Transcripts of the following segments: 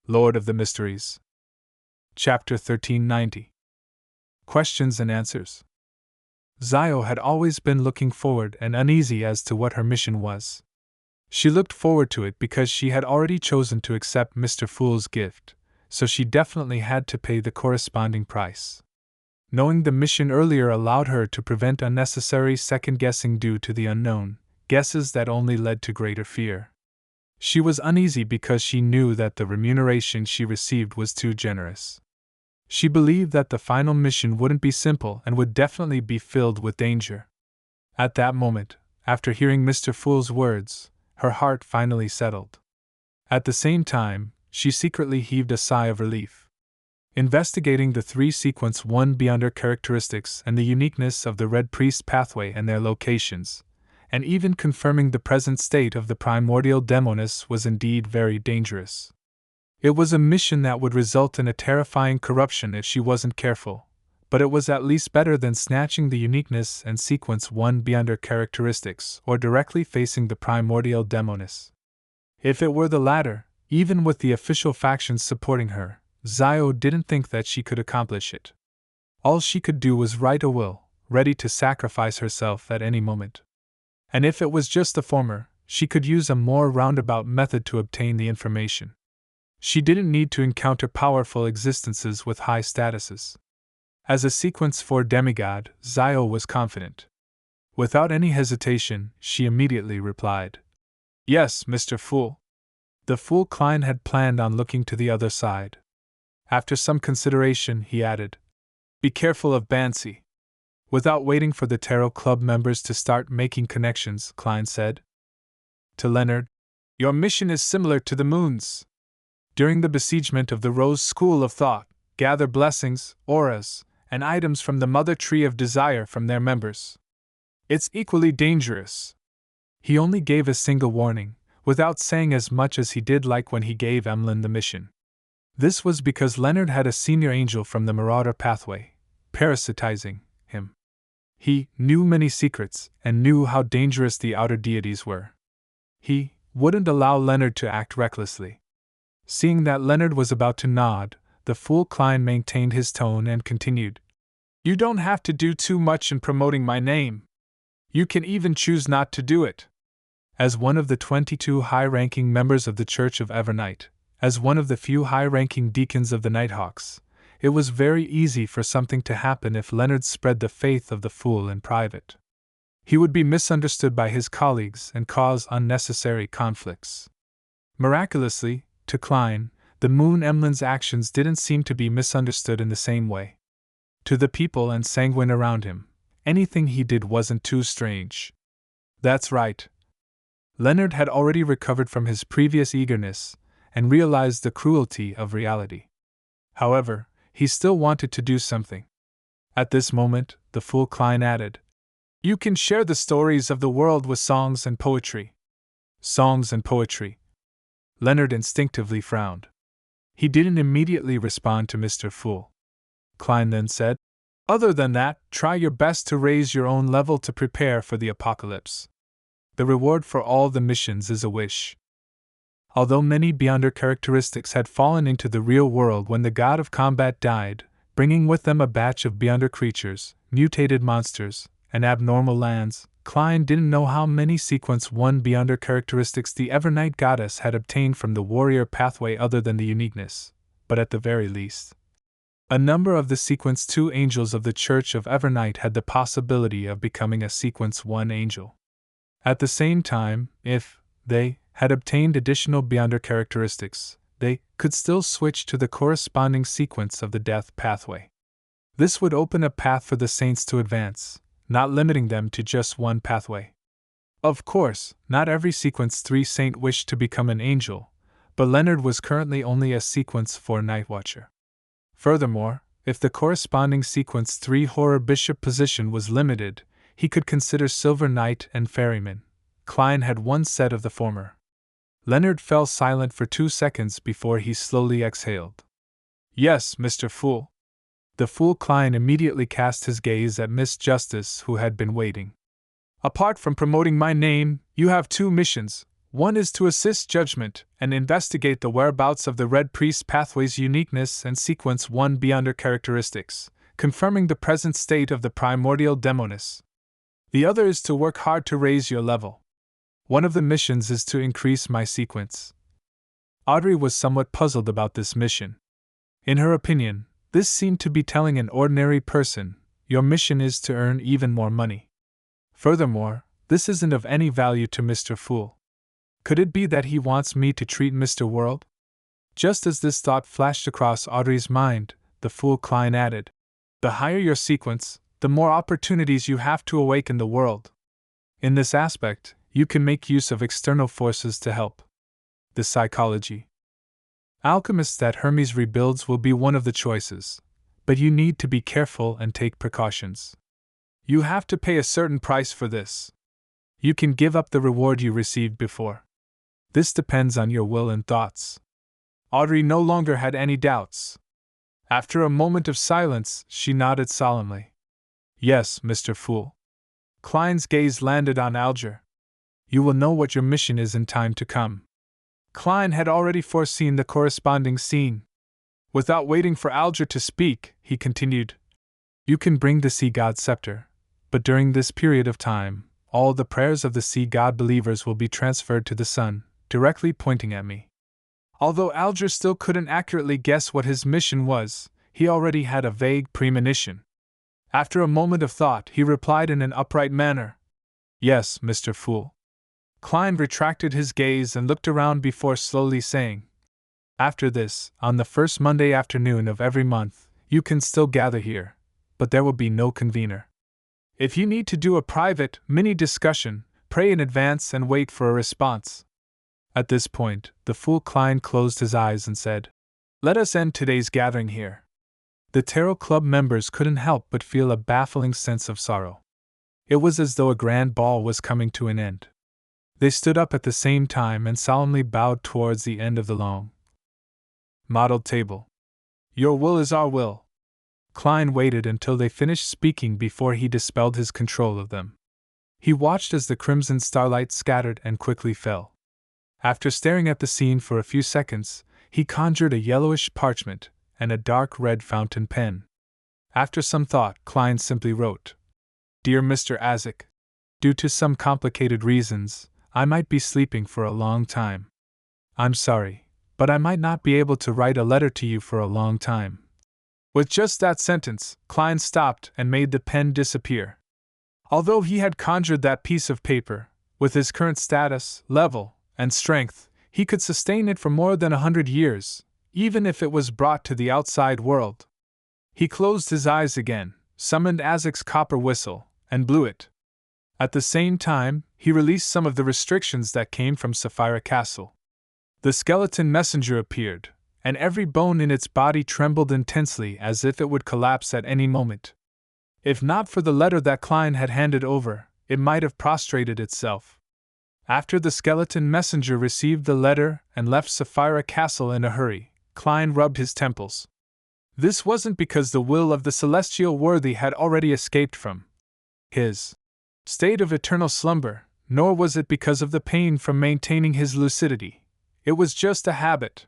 Lord of the Mysteries. Chapter 1390. Questions and Answers. Zio had always been looking forward and uneasy as to what her mission was. She looked forward to it because she had already chosen to accept Mr. Fool's gift, so she definitely had to pay the corresponding price. Knowing the mission earlier allowed her to prevent unnecessary second-guessing due to the unknown, guesses that only led to greater fear. She was uneasy because she knew that the remuneration she received was too generous. She believed that the final mission wouldn't be simple and would definitely be filled with danger. At that moment, after hearing Mr. Fool's words, her heart finally settled. At the same time, she secretly heaved a sigh of relief. Investigating the 3 Sequence 1 beyond her characteristics and the uniqueness of the Red Priest pathway and their locations, and even confirming the present state of the primordial demonis was indeed very dangerous. It was a mission that would result in a terrifying corruption if she wasn't careful, but it was at least better than snatching the uniqueness and Sequence 1 beyond her characteristics or directly facing the primordial demonis. If it were the latter, even with the official factions supporting her, Zio didn't think that she could accomplish it. All she could do was write a will, ready to sacrifice herself at any moment. And if it was just the former, she could use a more roundabout method to obtain the information. She didn't need to encounter powerful existences with high statuses. As a Sequence 4 demigod, Zio was confident. Without any hesitation, she immediately replied, "Yes, Mr. Fool." The Fool Klein had planned on looking to the other side. After some consideration, he added, "Be careful of Bansi." Without waiting for the Tarot Club members to start making connections, Klein said to Leonard, "Your mission is similar to the Moon's. During the besiegement of the Rose School of Thought, gather blessings, auras, and items from the Mother Tree of Desire from their members. It's equally dangerous." He only gave a single warning, without saying as much as he did like when he gave Emlyn the mission. This was because Leonard had a senior angel from the Marauder pathway, parasitizing him. He knew many secrets and knew how dangerous the outer deities were. He wouldn't allow Leonard to act recklessly. Seeing that Leonard was about to nod, the Fool Klein maintained his tone and continued, "You don't have to do too much in promoting my name. You can even choose not to do it." As one of the 22 high-ranking members of the Church of Evernight, as one of the few high-ranking deacons of the Nighthawks, it was very easy for something to happen if Leonard spread the faith of the Fool in private. He would be misunderstood by his colleagues and cause unnecessary conflicts. Miraculously, to Klein, the Moon Emlyn's actions didn't seem to be misunderstood in the same way. To the people and sanguine around him, anything he did wasn't too strange. That's right. Leonard had already recovered from his previous eagerness and realized the cruelty of reality. However, he still wanted to do something. At this moment, the Fool Klein added, "You can share the stories of the world with songs and poetry." Songs and poetry. Leonard instinctively frowned. He didn't immediately respond to Mr. Fool. Klein then said, "Other than that, try your best to raise your own level to prepare for the apocalypse. The reward for all the missions is a wish." Although many Beyonder characteristics had fallen into the real world when the god of combat died, bringing with them a batch of Beyonder creatures, mutated monsters, and abnormal lands, Klein didn't know how many Sequence 1 Beyonder characteristics the Evernight goddess had obtained from the warrior pathway other than the uniqueness, but at the very least, a number of the Sequence 2 angels of the Church of Evernight had the possibility of becoming a Sequence 1 angel. At the same time, if they had obtained additional Beyonder characteristics, they could still switch to the corresponding sequence of the death pathway. This would open a path for the saints to advance, not limiting them to just one pathway. Of course, not every Sequence 3 saint wished to become an angel, but Leonard was currently only a Sequence 4 Nightwatcher. Furthermore, if the corresponding Sequence 3 Horror Bishop position was limited, he could consider Silver Knight and Ferryman. Klein had one set of the former. Leonard fell silent for 2 seconds before he slowly exhaled. "Yes, Mr. Fool." The Fool Klein immediately cast his gaze at Miss Justice, who had been waiting. "Apart from promoting my name, you have 2 missions, One is to assist judgment and investigate the whereabouts of the Red Priest pathway's uniqueness and sequence 1b under characteristics, confirming the present state of the primordial demonis. The other is to work hard to raise your level. One of the missions is to increase my sequence. Audrey was somewhat puzzled about this mission. In her opinion, this seemed to be telling an ordinary person, your mission is to earn even more money. Furthermore, this isn't of any value to Mr. Fool. Could it be that he wants me to treat Mr. World? Just as this thought flashed across Audrey's mind, the Fool Klein added, the higher your sequence, the more opportunities you have to awaken the world. In this aspect, you can make use of external forces to help. The psychology. Alchemist that Hermes rebuilds will be one of the choices, but you need to be careful and take precautions. You have to pay a certain price for this. You can give up the reward you received before. This depends on your will and thoughts. Audrey no longer had any doubts. After a moment of silence, she nodded solemnly. Yes, Mr. Fool. Klein's gaze landed on Alger. You will know what your mission is in time to come. Klein had already foreseen the corresponding scene. Without waiting for Alger to speak, he continued, you can bring the Sea God scepter, but during this period of time, all the prayers of the Sea God believers will be transferred to the sun, directly pointing at me. Although Alger still couldn't accurately guess what his mission was, he already had a vague premonition. After a moment of thought, he replied in an upright manner, yes, Mr. Fool. Klein retracted his gaze and looked around before slowly saying, after this, on the first Monday afternoon of every month, you can still gather here, but there will be no convener. If you need to do a private, mini-discussion, pray in advance and wait for a response. At this point, the Fool Klein closed his eyes and said, let us end today's gathering here. The Tarot Club members couldn't help but feel a baffling sense of sorrow. It was as though a grand ball was coming to an end. They stood up at the same time and solemnly bowed towards the end of the long, modeled table. Your will is our will. Klein waited until they finished speaking before he dispelled his control of them. He watched as the crimson starlight scattered and quickly fell. After staring at the scene for a few seconds, he conjured a yellowish parchment and a dark red fountain pen. After some thought, Klein simply wrote, Dear Mr. Azek, due to some complicated reasons, I might be sleeping for a long time. I'm sorry, but I might not be able to write a letter to you for a long time. With just that sentence, Klein stopped and made the pen disappear. Although he had conjured that piece of paper, with his current status, level, and strength, he could sustain it for more than 100 years, even if it was brought to the outside world. He closed his eyes again, summoned Azek's copper whistle, and blew it. At the same time, he released some of the restrictions that came from Sapphira Castle. The skeleton messenger appeared, and every bone in its body trembled intensely as if it would collapse at any moment. If not for the letter that Klein had handed over, it might have prostrated itself. After the skeleton messenger received the letter and left Sapphira Castle in a hurry, Klein rubbed his temples. This wasn't because the will of the celestial worthy had already escaped from his state of eternal slumber, nor was it because of the pain from maintaining his lucidity. It was just a habit.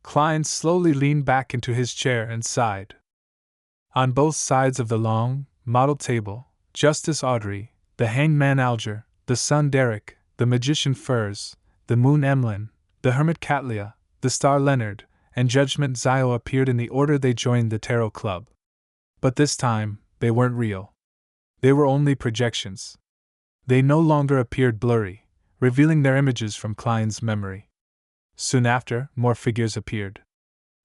Klein slowly leaned back into his chair and sighed. On both sides of the long, model table, Justice Audrey, the hangman Alger, the son Derek, the magician Furs, the moon Emlyn, the hermit Catlia, the star Leonard, and Judgment Zio appeared in the order they joined the Tarot Club. But this time, they weren't real. They were only projections. They no longer appeared blurry, revealing their images from Klein's memory. Soon after, more figures appeared.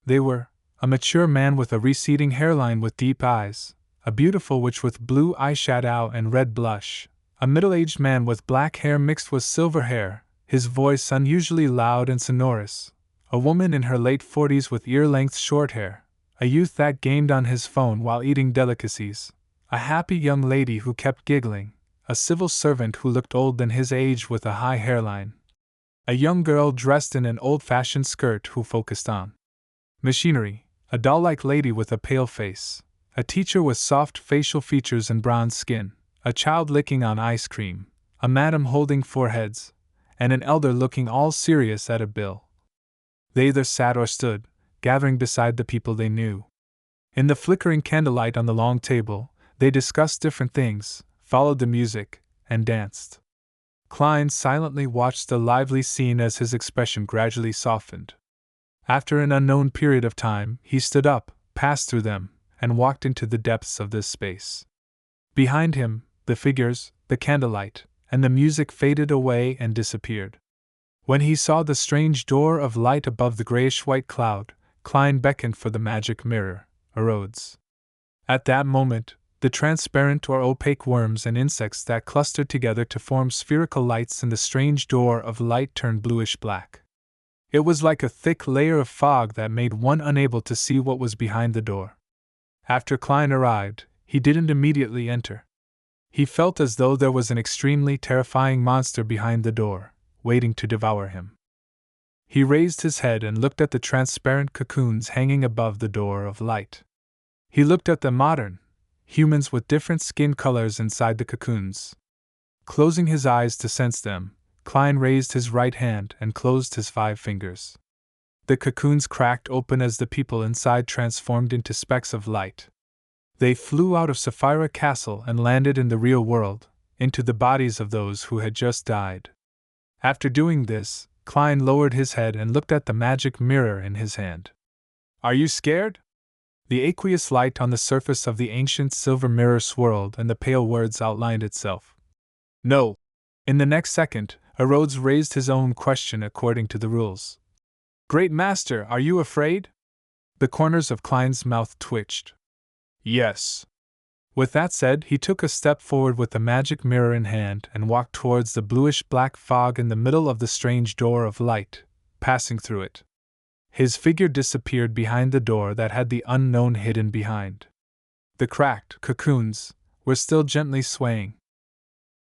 They were a mature man with a receding hairline with deep eyes, a beautiful witch with blue eyeshadow and red blush, a middle-aged man with black hair mixed with silver hair, his voice unusually loud and sonorous, a woman in her late 40s with ear-length short hair, a youth that gamed on his phone while eating delicacies, a happy young lady who kept giggling, a civil servant who looked old than his age with a high hairline, a young girl dressed in an old-fashioned skirt who focused on machinery, a doll-like lady with a pale face, a teacher with soft facial features and bronze skin, a child licking on ice cream, a madam holding 4 heads, and an elder looking all serious at a bill. They either sat or stood, gathering beside the people they knew. In the flickering candlelight on the long table, they discussed different things, followed the music, and danced. Klein silently watched the lively scene as his expression gradually softened. After an unknown period of time, he stood up, passed through them, and walked into the depths of this space. Behind him, the figures, the candlelight, and the music faded away and disappeared. When he saw the strange door of light above the grayish-white cloud, Klein beckoned for the magic mirror, arose. At that moment, the transparent or opaque worms and insects that clustered together to form spherical lights in the strange door of light turned bluish-black. It was like a thick layer of fog that made one unable to see what was behind the door. After Klein arrived, he didn't immediately enter. He felt as though there was an extremely terrifying monster behind the door, waiting to devour him. He raised his head and looked at the transparent cocoons hanging above the door of light. He looked at the modern humans with different skin colors inside the cocoons. Closing his eyes to sense them, Klein raised his right hand and closed his 5 fingers. The cocoons cracked open as the people inside transformed into specks of light. They flew out of Sapphira Castle and landed in the real world, into the bodies of those who had just died. After doing this, Klein lowered his head and looked at the magic mirror in his hand. "Are you scared?" The aqueous light on the surface of the ancient silver mirror swirled and the pale words outlined itself. "No." In the next second, Rhodes raised his own question according to the rules. "Great Master, are you afraid?" The corners of Klein's mouth twitched. "Yes." With that said, he took a step forward with the magic mirror in hand and walked towards the bluish-black fog in the middle of the strange door of light, passing through it. His figure disappeared behind the door that had the unknown hidden behind. The cracked cocoons were still gently swaying,